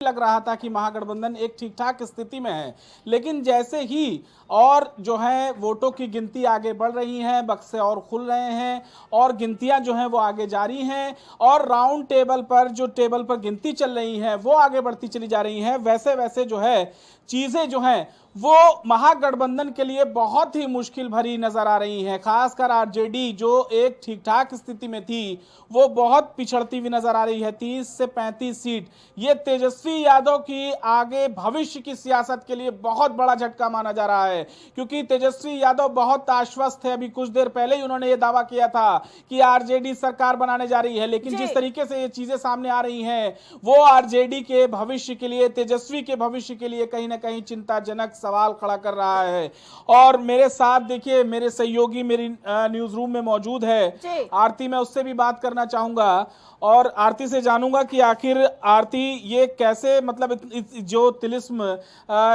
लग रहा था कि महागठबंधन एक ठीक ठाक स्थिति में है, लेकिन जैसे ही और जो है वोटों की गिनती आगे बढ़ रही है, बक्से और खुल रहे हैं और गिनतियां जो हैं वो आगे जारी हैं और राउंड टेबल पर जो टेबल पर गिनती चल रही है वो आगे बढ़ती चली जा रही है, वैसे वैसे जो है चीजें जो हैं वो महागठबंधन के लिए बहुत ही मुश्किल भरी नजर आ रही हैं। खासकर आरजेडी जो एक ठीक ठाक स्थिति में थी वो बहुत पिछड़ती हुई नजर आ रही है। 30 से 35 सीट ये तेजस्वी यादव की आगे भविष्य की सियासत के लिए बहुत बड़ा झटका माना जा रहा है, क्योंकि तेजस्वी यादव बहुत आश्वस्त थे। अभी कुछ देर पहले ही उन्होंने ये दावा किया था कि आरजेडी सरकार बनाने जा रही है, लेकिन जिस तरीके से ये चीजें सामने आ रही हैं वो आरजेडी के भविष्य के लिए, तेजस्वी के भविष्य के लिए कहीं ना कहीं चिंताजनक सवाल खड़ा कर रहा है। और मेरे साथ देखिए मेरे सहयोगी मेरी न्यूज रूम में मौजूद है आरती, मैं उससे भी बात करना चाहूंगा और आरती से जानूंगा कि आखिर आरती ये कैसे, मतलब जो तिलिस्म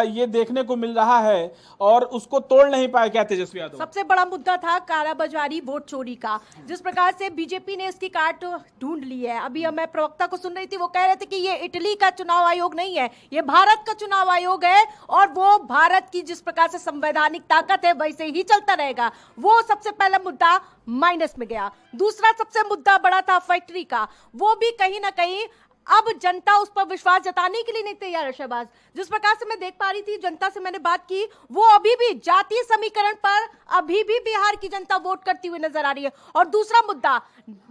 ये देखने को मिल रहा है और उसको तोड़ नहीं पाए क्या तेजस्वी यादव? सबसे बड़ा मुद्दा था कालाबाजारी, वोट चोरी का। जिस प्रकार से बीजेपी ने इसकी काट ढूंढ ली है। अभी मैं प्रवक्ता को सुन रही थी, वो कह रहे थे कि ये इटली का चुनाव आयोग नहीं है, ये भारत का चुनाव आयोग है और वो भारत की जिस प्रकार से संवैधानिक ताकत है वैसे ही चलता रहेगा। वो सबसे पहला मुद्दा माइनस में गया। दूसरा सबसे मुद्दा बड़ा था फैक्ट्री का, वो भी कहीं ना कहीं अब जनता उस पर विश्वास जताने के लिए नहीं तैयार है। शहबाज, जिस प्रकार से मैं देख पा रही थी, जनता से मैंने बात की, वो अभी भी जातीय समीकरण पर अभी भी बिहार की जनता वोट करती हुई नजर आ रही है। और दूसरा मुद्दा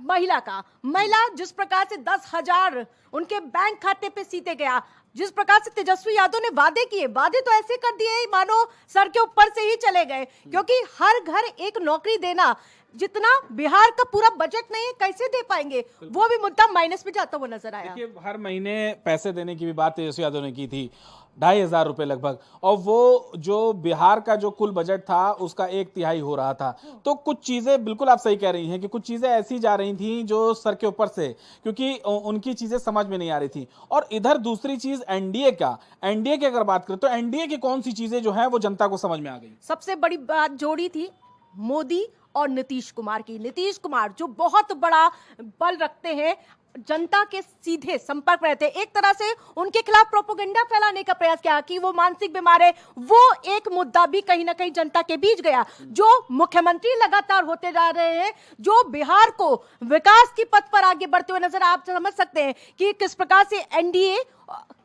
महिला का, महिला जिस प्रकार से 10,000 उनके बैंक खाते पे सीधे गया, जिस प्रकार से तेजस्वी यादव ने वादे किए, वादे तो ऐसे कर दिए मानो सर के ऊपर से ही चले गए, क्योंकि हर घर एक नौकरी देना जितना बिहार का पूरा बजट नहीं है, कैसे दे पाएंगे? वो भी मुद्दा माइनस में जाता हुआ नजर आया। देखिए हर महीने पैसे देने की भी बात तेजस्वी यादव ने की थी, 2,500 रुपए लगभग, और वो जो बिहार का जो कुल बजट था उसका 1/3 हो रहा था। तो कुछ चीजें बिल्कुल आप सही कह रही हैं कि कुछ चीजें ऐसी जा रही थी जो सर के ऊपर से, क्योंकि उनकी चीजें समझ में नहीं आ रही थी। और इधर दूसरी चीज एनडीए की अगर बात करें तो एनडीए की कौन सी चीजें जो है वो जनता को समझ में आ गई? सबसे बड़ी बात जोड़ी थी मोदी और नीतीश कुमार की। नीतीश कुमार जो बहुत बड़ा बल रखते हैं, जनता के सीधे संपर्क में रहते हैं, एक तरह से उनके खिलाफ प्रोपेगेंडा फैलाने का प्रयास किया कि वो मानसिक बीमार है। वो एक मुद्दा भी कहीं ना कहीं जनता के बीच गया। जो मुख्यमंत्री लगातार होते जा रहे हैं, जो बिहार को विकास की पथ पर आगे बढ़ते हुए नजर, आप समझ सकते हैं कि किस प्रकार से एनडीए,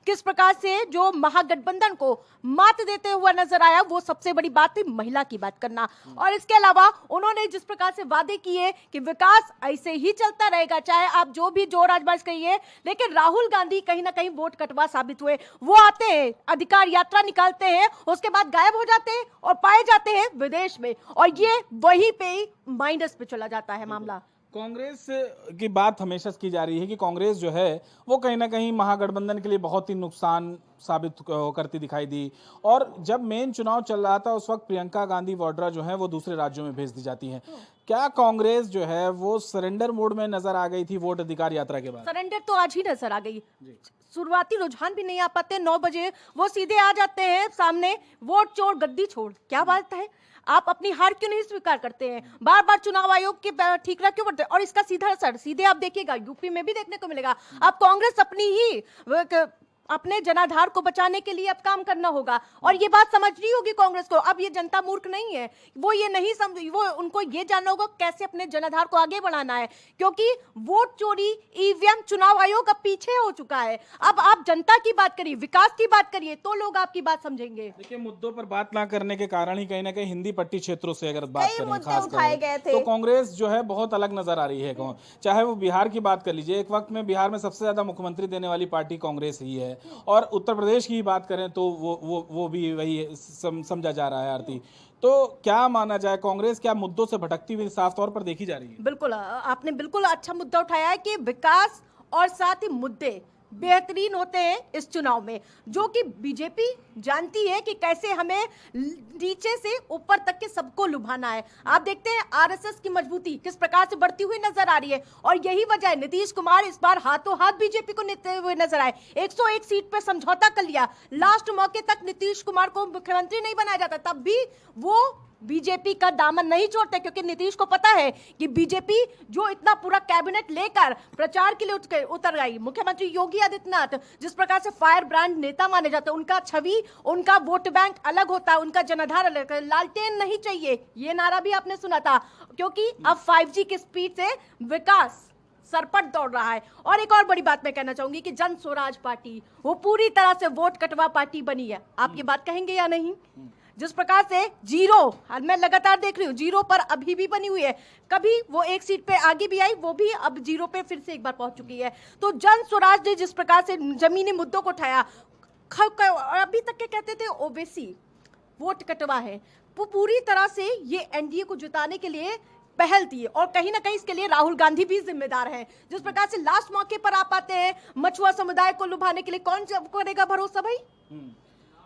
किस प्रकार से जो महागठबंधन को मात देते हुआ नजर आया। वो सबसे बड़ी बात थी महिला की बात करना। और इसके अलावा उन्होंने जिस प्रकार से वादे किए कि विकास ऐसे ही चलता रहेगा, चाहे आप जो भी जोर आजमाइश करिए। लेकिन राहुल गांधी कहीं ना कहीं वोट कटवा साबित हुए। वो आते हैं, अधिकार यात्रा निकालते हैं, उसके बाद गायब हो जाते हैं और पाए जाते हैं विदेश में, और ये वहीं पे ही माइनस पे चला जाता है मामला। कांग्रेस की बात हमेशा की जा रही है कि कांग्रेस जो है वो कहीं ना कहीं महागठबंधन के लिए बहुत ही नुकसान साबित करती दिखाई दी। और जब मेन चुनाव चल रहा था उस वक्त प्रियंका गांधी वाड्रा जो है वो दूसरे राज्यों में भेज दी जाती हैं। क्या कांग्रेस जो है वो सरेंडर मोड में नजर आ गई थी वोट अधिकार यात्रा के बाद? सरेंडर तो आज ही नजर आ गई। शुरुआती रुझान भी नहीं आ पाते, 9 बजे वो सीधे आ जाते हैं सामने, वोट चोर गद्दी छोड़। क्या बात है, आप अपनी हार क्यों नहीं स्वीकार करते हैं? बार बार चुनाव आयोग के ठीकरा क्यों करते हैं? और इसका सीधा असर सीधे आप देखिएगा यूपी में भी देखने को मिलेगा। अब कांग्रेस अपने जनाधार को बचाने के लिए अब काम करना होगा, और ये बात समझनी होगी कांग्रेस को। अब ये जनता मूर्ख नहीं है, वो ये नहीं समझ, वो उनको ये जानना होगा कैसे अपने जनाधार को आगे बढ़ाना है, क्योंकि वोट चोरी, ईवीएम, चुनाव आयोग अब पीछे हो चुका है। अब आप जनता की बात करिए, विकास की बात करिए, तो लोग आपकी बात समझेंगे। देखिए मुद्दों पर बात ना करने के कारण ही कहीं ना कहीं हिंदी पट्टी क्षेत्रों से अगर बात करें खास उठाए गए थे, तो कांग्रेस जो है बहुत अलग नजर आ रही है। चाहे वो बिहार की बात कर लीजिए, एक वक्त में बिहार में सबसे ज्यादा मुख्यमंत्री देने वाली पार्टी कांग्रेस ही है, और उत्तर प्रदेश की बात करें तो वो भी वही समझा जा रहा है आरती। तो क्या माना जाए, कांग्रेस क्या मुद्दों से भटकती हुई साफ तौर पर देखी जा रही है? बिल्कुल, आपने बिल्कुल अच्छा मुद्दा उठाया है कि विकास और साथ ही मुद्दे बेहतरीन होते हैं इस चुनाव में, जो कि बीजेपी जानती है कि कैसे हमें नीचे से ऊपर तक के सबको लुभाना है। आप देखते हैं आरएसएस की मजबूती किस प्रकार से बढ़ती हुई नजर आ रही है, और यही वजह है नीतीश कुमार इस बार हाथों हाथ बीजेपी को लेते हुए नजर आए। 101 सीट पे समझौता कर लिया। लास्ट मौके तक नीतीश कुमार को मुख्यमंत्री नहीं बनाया जाता, तब भी वो बीजेपी का दामन नहीं छोड़ते, क्योंकि नीतीश को पता है कि बीजेपी जो इतना पूरा कैबिनेट लेकर प्रचार के लिए उतर गई, मुख्यमंत्री योगी आदित्यनाथ जिस प्रकार से फायर ब्रांड नेता माने जाते हैं, उनका छवि, उनका वोट बैंक अलग होता है, उनका जनाधार अलग है। लालटेन नहीं चाहिए, ये नारा भी आपने सुना था, क्योंकि अब 5G की स्पीड से विकास सरपट दौड़ रहा है। और एक और बड़ी बात मैं कहना चाहूंगी कि जन स्वराज पार्टी वो पूरी तरह से वोट कटवा पार्टी बनी है। आप ये बात कहेंगे या नहीं? जिस प्रकार से जीरो, मैं लगातार देख रही हूँ, जीरो पर अभी भी बनी हुई है। कभी वो एक सीट पे आगे भी आई, वो भी अब जीरो पे फिर से एक बार पहुंच चुकी है। तो जन स्वराज ने जिस प्रकार से जमीनी मुद्दों को उठाया, अभी तक के कहते थे ओबीसी वोट कटवा है, वो पूरी तरह से ये एनडीए को जिताने के लिए पहल थी, और कहीं ना कहीं इसके लिए राहुल गांधी भी जिम्मेदार हैं। जिस प्रकार से लास्ट मौके पर आप आते हैं मछुआ समुदाय को लुभाने के लिए, कौन करेगा भरोसा भाई?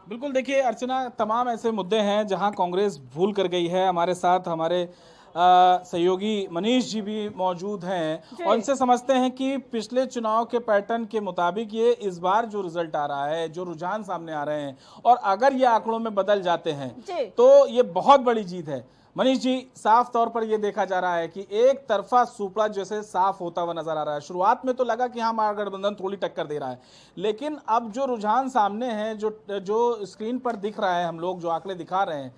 बिल्कुल, देखिए अर्चना, तमाम ऐसे मुद्दे हैं जहां कांग्रेस भूल कर गई है। हमारे साथ हमारे सहयोगी मनीष जी भी मौजूद हैं और इनसे समझते हैं कि पिछले चुनाव के पैटर्न के मुताबिक ये इस बार जो रिजल्ट आ रहा है, जो रुझान सामने आ रहे हैं, और अगर ये आंकड़ों में बदल जाते हैं तो ये बहुत बड़ी जीत है। मनीष जी, साफ तौर पर यह देखा जा रहा है कि एक तरफा सुपड़ा जैसे साफ होता हुआ नजर आ रहा है। शुरुआत में तो लगा कि हाँ, महागठबंधन थोड़ी टक्कर दे रहा है, लेकिन अब जो रुझान सामने है, जो स्क्रीन पर दिख रहा है, हम लोग जो आंकड़े दिखा रहे हैं,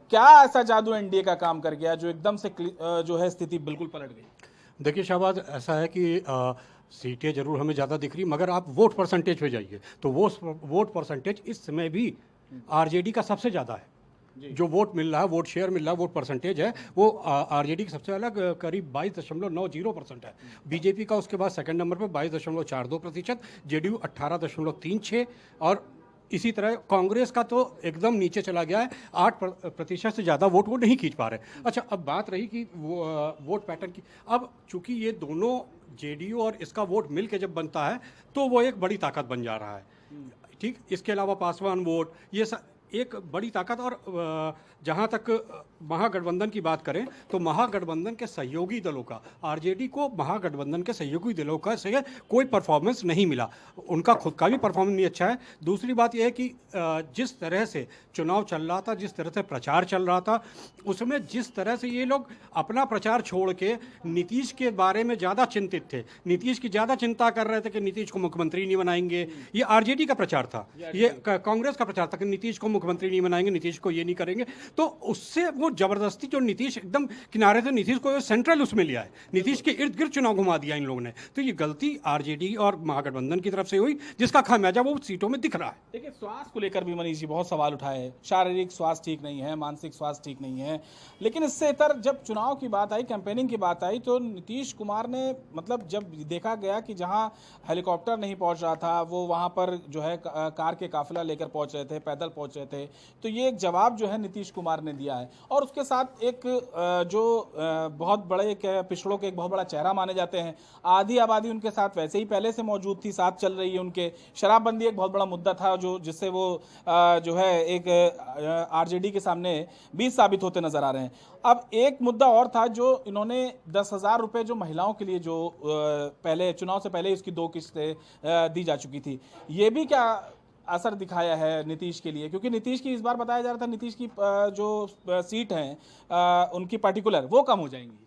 क्या ऐसा जादू एनडीए का काम कर गया जो एकदम से जो है स्थिति बिल्कुल पलट गई? देखिए शाहबाज, ऐसा है कि सीटें जरूर हमें ज़्यादा दिख रही, मगर आप वोट परसेंटेज पे जाइए तो वो वोट परसेंटेज इस समय भी आरजेडी का सबसे ज़्यादा है। जो वोट मिल रहा है, वोट शेयर मिल रहा है, वोट परसेंटेज है, वो आरजेडी की सबसे अलग करीब 22.90% है। बीजेपी का उसके बाद सेकंड नंबर पर 22.42%, जेडीयू 18.36%, और इसी तरह कांग्रेस का तो एकदम नीचे चला गया है, 8% से ज़्यादा वोट वो नहीं खींच पा रहे। अच्छा, अब बात रही कि वोट पैटर्न की। अब चूंकि ये दोनों जेडीयू और इसका वोट मिल के जब बनता है तो वो एक बड़ी ताकत बन जा रहा है, ठीक। इसके अलावा पासवान वोट, ये एक बड़ी ताकत। और जहाँ तक महागठबंधन की बात करें तो महागठबंधन के सहयोगी दलों का, आरजेडी को महागठबंधन के सहयोगी दलों का से कोई परफॉर्मेंस नहीं मिला, उनका खुद का भी परफॉर्मेंस नहीं अच्छा है। दूसरी बात यह है कि जिस तरह से चुनाव चल रहा था, जिस तरह से प्रचार चल रहा था, उसमें जिस तरह से ये लोग अपना प्रचार छोड़ के नीतीश के बारे में ज़्यादा चिंतित थे, नीतीश की ज़्यादा चिंता कर रहे थे कि नीतीश को मुख्यमंत्री नहीं बनाएंगे। ये आरजेडी का प्रचार था, ये कांग्रेस का प्रचार था कि नीतीश को मुख्यमंत्री नहीं बनाएंगे, नीतीश को ये नहीं करेंगे। तो उससे वो जबरदस्ती, जो नीतीश एकदम किनारे से, नीतीश को सेंट्रल उसमें लिया है, नीतीश के इर्द गिर्द चुनाव घुमा दिया इन लोगों ने। तो ये गलती आरजेडी और महागठबंधन की तरफ से हुई, जिसका खामियाजा वो सीटों में दिख रहा है। देखिए, स्वास्थ्य को लेकर भी मनीष जी बहुत सवाल उठाए, शारीरिक स्वास्थ्य ठीक नहीं है, मानसिक स्वास्थ्य ठीक नहीं है, लेकिन इससे इतर जब चुनाव की बात आई, कैंपेनिंग की बात आई, तो नीतीश कुमार ने, मतलब जब देखा गया कि जहां हेलीकॉप्टर नहीं पहुंच रहा था, वो वहां पर जो है कार के काफिला लेकर पहुंच रहे थे, पैदल पहुंच रहे थे, तो ये एक जवाब जो है नीतीश कुमार ने दिया है। और उसके साथ एक जो बहुत बड़े पिछड़ों के एक बहुत बड़ा चेहरा माने जाते हैं, आधी आबादी उनके साथ वैसे ही पहले से मौजूद थी, साथ चल रही है उनके। शराबबंदी एक बहुत बड़ा मुद्दा था जो जिससे वो जो है एक आरजेडी के सामने 20 साबित होते नजर आ रहे हैं। अब एक मुद्दा और था जो इन्होंने 10,000 रुपए जो महिलाओं के लिए, जो पहले चुनाव से पहले इसकी 2 किस्तें दी जा चुकी थी, ये भी क्या असर दिखाया है नीतीश के लिए? क्योंकि नीतीश की इस बार बताया जा रहा था नीतीश की जो सीट हैं उनकी पर्टिकुलर वो कम हो जाएंगी।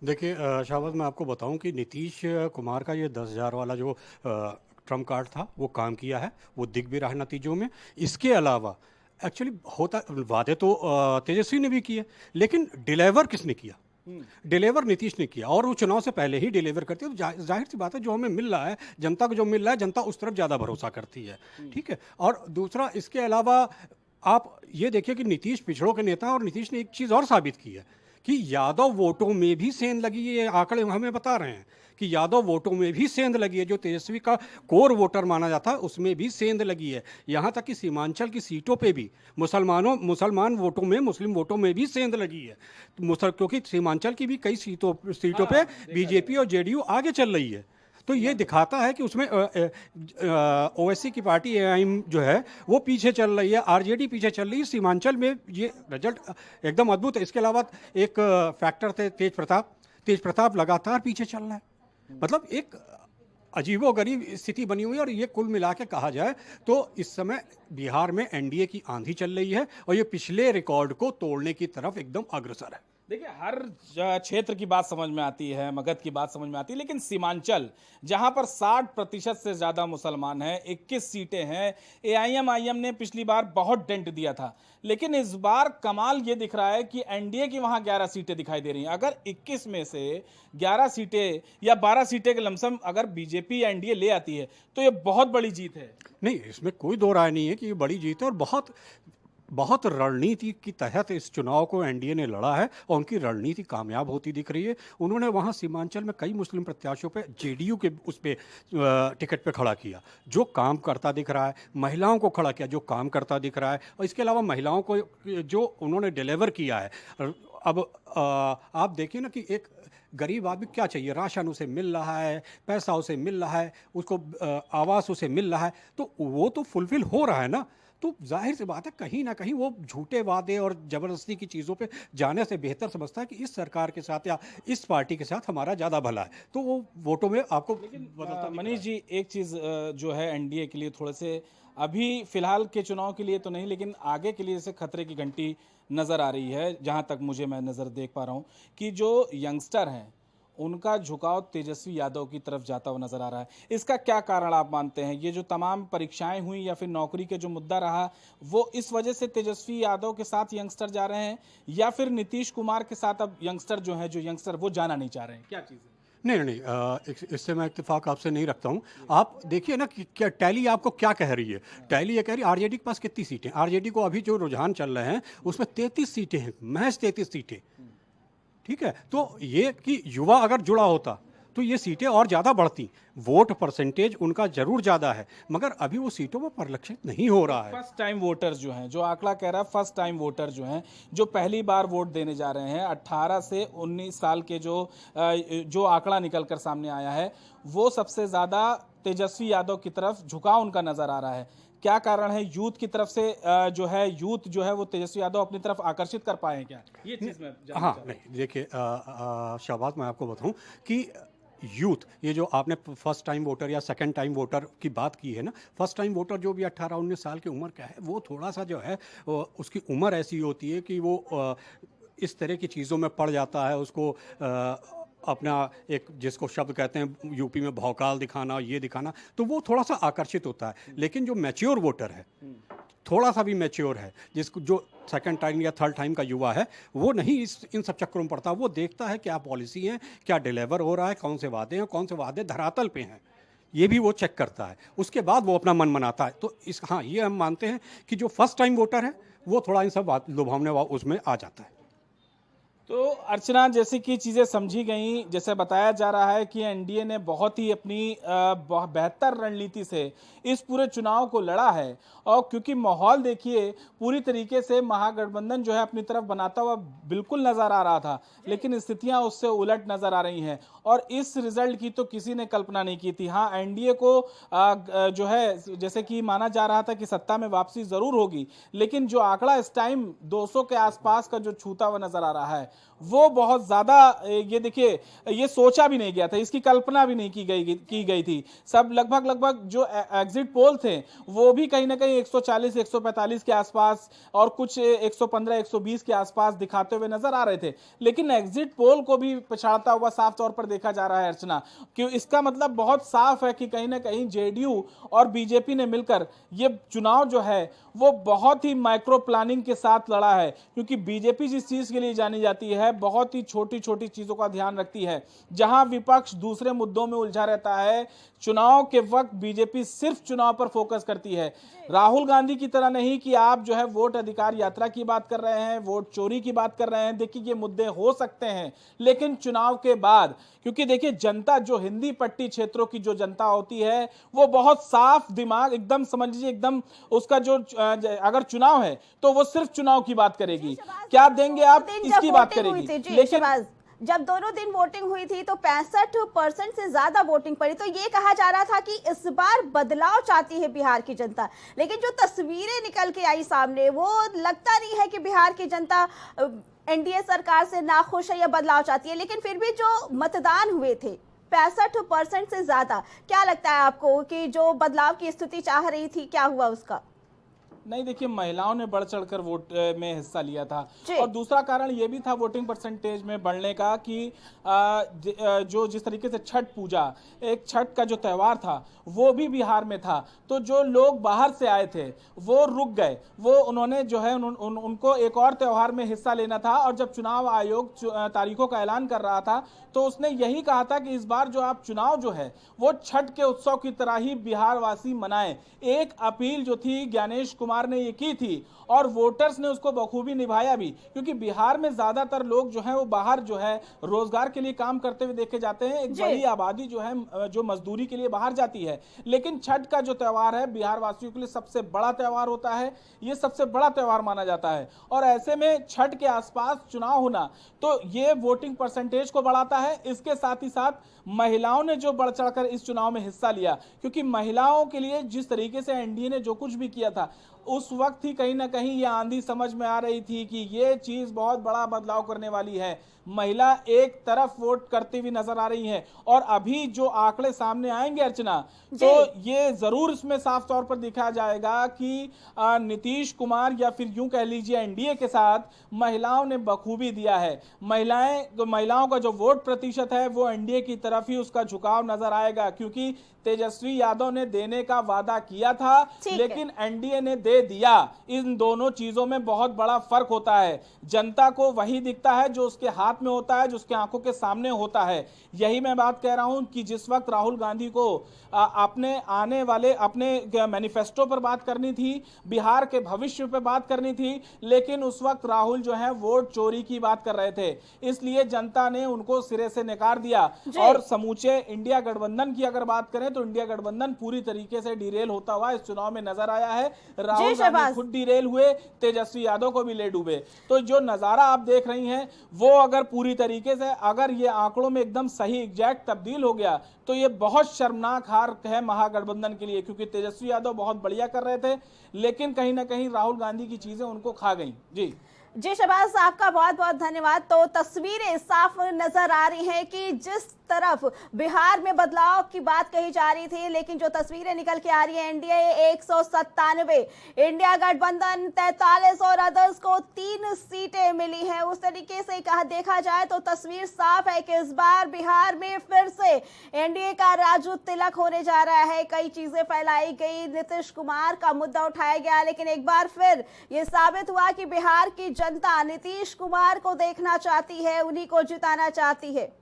देखिए शाहबाज, मैं आपको बताऊं कि नीतीश कुमार का ये 10,000 वाला जो ट्रम्प कार्ड था वो काम किया है, वो दिख भी रहा है नतीजों में। इसके अलावा एक्चुअली होता, वादे तो तेजस्वी ने भी किए, लेकिन डिलीवर किसने किया? डिलीवर नीतीश ने किया, और वो चुनाव से पहले ही डिलीवर करती है। तो जाहिर सी बात है, जो हमें मिल रहा है, जनता को जो मिल रहा है, जनता उस तरफ ज़्यादा भरोसा करती है, ठीक है। और दूसरा, इसके अलावा आप ये देखिए कि नीतीश पिछड़ों के नेता, और नीतीश ने एक चीज़ और साबित की है कि यादव वोटों में भी सेंध लगी है। ये आंकड़े हमें बता रहे हैं कि यादव वोटों में भी सेंध लगी है, जो तेजस्वी का कोर वोटर माना जाता है उसमें भी सेंध लगी है। यहाँ तक कि सीमांचल की सीटों पे भी मुसलमान वोटों में, मुस्लिम वोटों में भी सेंध लगी है, क्योंकि सीमांचल की भी कई सीटों पे बीजेपी और जेडीयू आगे चल रही है। तो ये दिखाता है कि उसमें ओवैसी की पार्टी एआईएम जो है वो पीछे चल रही है, आरजेडी पीछे चल रही है। सीमांचल में ये रिजल्ट एकदम अद्भुत है। इसके अलावा एक फैक्टर थे तेज प्रताप लगातार पीछे चल रहा है। मतलब एक अजीबोगरीब स्थिति बनी हुई है। और ये कुल मिला के कहा जाए तो इस समय बिहार में एनडीए की आंधी चल रही है और ये पिछले रिकॉर्ड को तोड़ने की तरफ एकदम अग्रसर है। देखिए, हर क्षेत्र की बात समझ में आती है, मगध की बात समझ में आती है, लेकिन सीमांचल जहां पर 60% से ज्यादा मुसलमान हैं, 21 सीटें हैं। एआईएम ने पिछली बार बहुत डेंट दिया था, लेकिन इस बार कमाल ये दिख रहा है कि एनडीए की वहां 11 सीटें दिखाई दे रही हैं। अगर 21 में से 11 सीटें या 12 सीटें के लमसम अगर बीजेपी या एनडीए ले आती है तो ये बहुत बड़ी जीत है। नहीं, इसमें कोई दो राय नहीं है कि ये बड़ी जीत है और बहुत बहुत रणनीति के तहत इस चुनाव को एनडीए ने लड़ा है और उनकी रणनीति कामयाब होती दिख रही है। उन्होंने वहाँ सीमांचल में कई मुस्लिम प्रत्याशियों पे जेडीयू के उस पे टिकट पे खड़ा किया जो काम करता दिख रहा है, महिलाओं को खड़ा किया जो काम करता दिख रहा है, और इसके अलावा महिलाओं को जो उन्होंने डिलीवर किया है। अब आप देखिए ना कि एक गरीब आदमी क्या चाहिए, राशन उसे मिल रहा है, पैसा उसे मिल रहा है, उसको आवास उसे मिल रहा है, तो वो तो फुलफिल हो रहा है ना। तो जाहिर सी बात है कहीं ना कहीं वो झूठे वादे और ज़बरदस्ती की चीज़ों पे जाने से बेहतर समझता है कि इस सरकार के साथ या इस पार्टी के साथ हमारा ज़्यादा भला है, तो वो वोटों में आपको बदलता। मनीष जी, एक चीज़ जो है एनडीए के लिए थोड़े से अभी फिलहाल के चुनाव के लिए तो नहीं, लेकिन आगे के लिए जैसे खतरे की घंटी नज़र आ रही है, जहां तक मैं नज़र देख पा रहा हूं कि जो यंगस्टर हैं उनका झुकाव तेजस्वी यादव की तरफ जाता हुआ नजर आ रहा है। इसका क्या कारण आप मानते हैं? ये जो तमाम परीक्षाएं हुई या फिर नौकरी के जो मुद्दा रहा, वो इस वजह से तेजस्वी यादव के साथ यंगस्टर जा रहे हैं, या फिर नीतीश कुमार के साथ अब यंगस्टर जो यंगस्टर वो जाना नहीं चाह रहे हैं? क्या चीज़ है? नहीं, इससे मैं इत्तेफाक आपसे नहीं रखता हूँ। आप देखिए ना कि क्या टैली आपको क्या कह रही है। टैली ये कह रही है आरजेडी के पास कितनी सीटें, आरजेडी को अभी जो रुझान चल रहे हैं उसमें 33 सीटें हैं, महज 33 सीटें। ठीक है, तो ये कि युवा अगर जुड़ा होता तो ये सीटें और ज़्यादा बढ़ती। वोट परसेंटेज उनका जरूर ज़्यादा है, मगर अभी वो सीटों में परिलक्षित नहीं हो रहा है। फर्स्ट टाइम वोटर जो हैं, जो आंकड़ा कह रहा है फर्स्ट टाइम वोटर जो हैं, जो पहली बार वोट देने जा रहे हैं, 18 से 19 साल के जो आंकड़ा निकल कर सामने आया है, वो सबसे ज़्यादा तेजस्वी यादव की तरफ झुकाव उनका नज़र आ रहा है। क्या कारण है? यूथ की तरफ से यूथ जो है वो तेजस्वी यादव अपनी तरफ आकर्षित कर पाए हैं क्या? ये चीज़ में हाँ, नहीं, देखिए शाहबाज, मैं आपको बताऊं कि यूथ, ये जो आपने फर्स्ट टाइम वोटर या सेकंड टाइम वोटर की बात की है ना, फर्स्ट टाइम वोटर जो भी 18-19 साल की उम्र का है, वो थोड़ा सा जो है उसकी उम्र ऐसी होती है कि वो इस तरह की चीज़ों में पड़ जाता है। उसको अपना एक जिसको शब्द कहते हैं यूपी में भौकाल दिखाना, ये दिखाना, तो वो थोड़ा सा आकर्षित होता है। लेकिन जो मैच्योर वोटर है, थोड़ा सा भी मैच्योर है, जिसको जो सेकंड टाइम या थर्ड टाइम का युवा है, वो नहीं इन सब चक्करों में पड़ता। वो देखता है क्या पॉलिसी है, क्या डिलीवर हो रहा है, कौन से वादे हैं, कौन से वादे धरातल पे हैं, ये भी वो चेक करता है। उसके बाद वो अपना मन बनाता है। तो हाँ, ये हम मानते हैं कि जो फर्स्ट टाइम वोटर है वो थोड़ा इन सब बात लुभावने उसमें आ जाता है। तो अर्चना, जैसे कि चीज़ें समझी गई, जैसे बताया जा रहा है कि एनडीए ने बहुत ही अपनी बेहतर रणनीति से इस पूरे चुनाव को लड़ा है, और क्योंकि माहौल देखिए पूरी तरीके से महागठबंधन जो है अपनी तरफ बनाता हुआ बिल्कुल नज़र आ रहा था, लेकिन स्थितियां उससे उलट नज़र आ रही हैं, और इस रिजल्ट की तो किसी ने कल्पना नहीं की थी। हाँ, एनडीए को जो है जैसे कि माना जा रहा था कि सत्ता में वापसी ज़रूर होगी, लेकिन जो आंकड़ा इस टाइम 200 के आसपास का जो छूता हुआ नज़र आ रहा है, वो बहुत ज़्यादा, ये देखिए, ये सोचा भी नहीं गया था, इसकी कल्पना भी नहीं की गई थी। सब लगभग जो एग्जिट पोल थे वो भी कहीं ना कहीं 140 145 के आसपास और कुछ 115 120 के आसपास दिखाते हुए नजर आ रहे थे, लेकिन एग्जिट पोल को भी पछाड़ता हुआ साफ तौर पर देखा जा रहा है अर्चना। क्यों? इसका मतलब बहुत साफ है कि कहीं ना कहीं जेडीयू और बीजेपी ने मिलकर ये चुनाव जो है वो बहुत ही माइक्रो प्लानिंग के साथ लड़ा है, क्योंकि बीजेपी जिस चीज के लिए जानी जाती है बहुत ही छोटी छोटी चीजों का ध्यान रखती है। जहां विपक्ष दूसरे मुद्दों में उलझा रहता है, चुनाव के वक्त बीजेपी सिर्फ चुनाव पर फोकस करती है। राहुल गांधी की तरह नहीं कि आप जो है वोट अधिकार यात्रा की बात कर रहे हैं, वोट चोरी की बात कर रहे हैं। देखिए, ये मुद्दे हो सकते हैं, लेकिन चुनाव के बाद, क्योंकि देखिए जनता जो हिंदी पट्टी क्षेत्रों की जो जनता होती है वो बहुत साफ दिमाग, एकदम समझ लीजिए, एकदम उसका जो अगर चुनाव है तो वो सिर्फ चुनाव की बात करेगी, क्या देंगे आप इसकी बात करेगी। लेकिन जब दोनों दिन वोटिंग हुई थी तो 65% से ज्यादा वोटिंग पड़ी, तो ये कहा जा रहा था कि इस बार बदलाव चाहती है बिहार की जनता, लेकिन जो तस्वीरें निकल के आई सामने वो लगता नहीं है कि बिहार की जनता एनडीए सरकार से नाखुश है या बदलाव चाहती है। लेकिन फिर भी जो मतदान हुए थे 65% से ज्यादा। क्या लगता है आपको कि जो बदलाव की स्थिति चाह रही थी, क्या हुआ उसका? नहीं, देखिए, महिलाओं ने बढ़ चढ़कर वोट में हिस्सा लिया था। जी। और दूसरा कारण ये भी था वोटिंग परसेंटेज में बढ़ने का कि जो जिस तरीके से छठ पूजा, एक छठ का जो त्यौहार था वो भी बिहार में था, तो जो लोग बाहर से आए थे वो रुक गए, वो उन्होंने जो है उनको एक और त्यौहार में हिस्सा लेना था। और जब चुनाव आयोग तारीखों का ऐलान कर रहा था तो उसने यही कहा था कि इस बार जो आप चुनाव जो है वो छठ के उत्सव की तरह ही बिहार वासी मनाएं। एक अपील जो थी ज्ञानेश कुमार ने ये की थी और वोटर्स ने उसको बखूबी निभाया भी, क्योंकि बिहार में ज्यादातर लोग जो हैं वो बाहर जो है रोजगार के लिए काम करते हुए देखे जाते हैं। एक बड़ी आबादी जो है जो मजदूरी के लिए बाहर जाती है। लेकिन छठ का जो त्यौहार है बिहार वासियों के लिए सबसे बड़ा त्यौहार होता है, ये सबसे बड़ा त्यौहार माना जाता है। और ऐसे में छठ के आसपास चुनाव होना तो ये वोटिंग परसेंटेज को बढ़ाता है। इसके साथ ही साथ महिलाओं ने जो बढ़ चढ़कर इस चुनाव में हिस्सा लिया, क्योंकि महिलाओं के लिए जिस तरीके से एनडीए ने जो कुछ भी किया था उस वक्त ही कहीं ना कहीं ये आंधी समझ में आ रही थी कि ये चीज बहुत बड़ा बदलाव करने वाली है। महिला एक तरफ वोट करती हुई नजर आ रही है और अभी जो आंकड़े सामने आएंगे अर्चना, तो ये जरूर इसमें साफ तौर पर दिखा जाएगा कि नीतीश कुमार या फिर यूं कह लीजिए एनडीए के साथ महिलाओं ने बखूबी दिया है। महिलाओं का जो वोट प्रतिशत है वो एनडीए की तरफ ही उसका झुकाव नजर आएगा, क्योंकि तेजस्वी यादव ने देने का वादा किया था लेकिन एनडीए ने दे दिया। इन दोनों चीजों में बहुत बड़ा फर्क होता है। जनता को वही दिखता है जो उसके हाथ में होता है, जो उसके आंखों के सामने होता है। यही मैं बात कह रहा हूं कि जिस वक्त राहुल गांधी को अपने आने वाले अपने मैनिफेस्टो पर बात करनी थी, बिहार के भविष्य पर बात करनी थी, लेकिन उस वक्त राहुल जो है वोट चोरी की बात कर रहे थे, इसलिए जनता ने उनको सिरे से नकार दिया। और समूचे इंडिया गठबंधन की अगर बात करें तो इंडिया गठबंधन पूरी तरीके से डिरेल होता हुआ इस चुनाव में नजर आया है। राहुल गांधी खुद डिरेल हुए, तेजस्वी यादव को भी ले डूबे। तो जो नजारा आप देख रही हैं वो अगर पूरी तरीके से अगर ये आंकड़ों में एकदम सही एग्जैक्ट तब्दील हो गया तो ये बहुत शर्मनाक हार है महागठबंधन के लिए, क्योंकि तेजस्वी यादव बहुत बढ़िया कर रहे थे लेकिन कहीं ना कहीं राहुल गांधी की चीजें उनको खा गई। जी शहबाज, आपका बहुत बहुत धन्यवाद। तो तस्वीरें साफ नजर आ रही हैं कि जिस तरफ बिहार में बदलाव की बात कही जा रही थी, लेकिन जो तस्वीरें निकल के आ रही है एनडीए 197, इंडिया गठबंधन 43 और अदर्स को 3 सीटें मिली हैं। उस तरीके से कहा देखा जाए तो तस्वीर साफ है कि इस बार बिहार में फिर से एनडीए का राजू तिलक होने जा रहा है। कई चीजें फैलाई गई, नीतीश कुमार का मुद्दा उठाया गया, लेकिन एक बार फिर ये साबित हुआ कि बिहार की जनता नीतीश कुमार को देखना चाहती है, उन्हीं को जिताना चाहती है।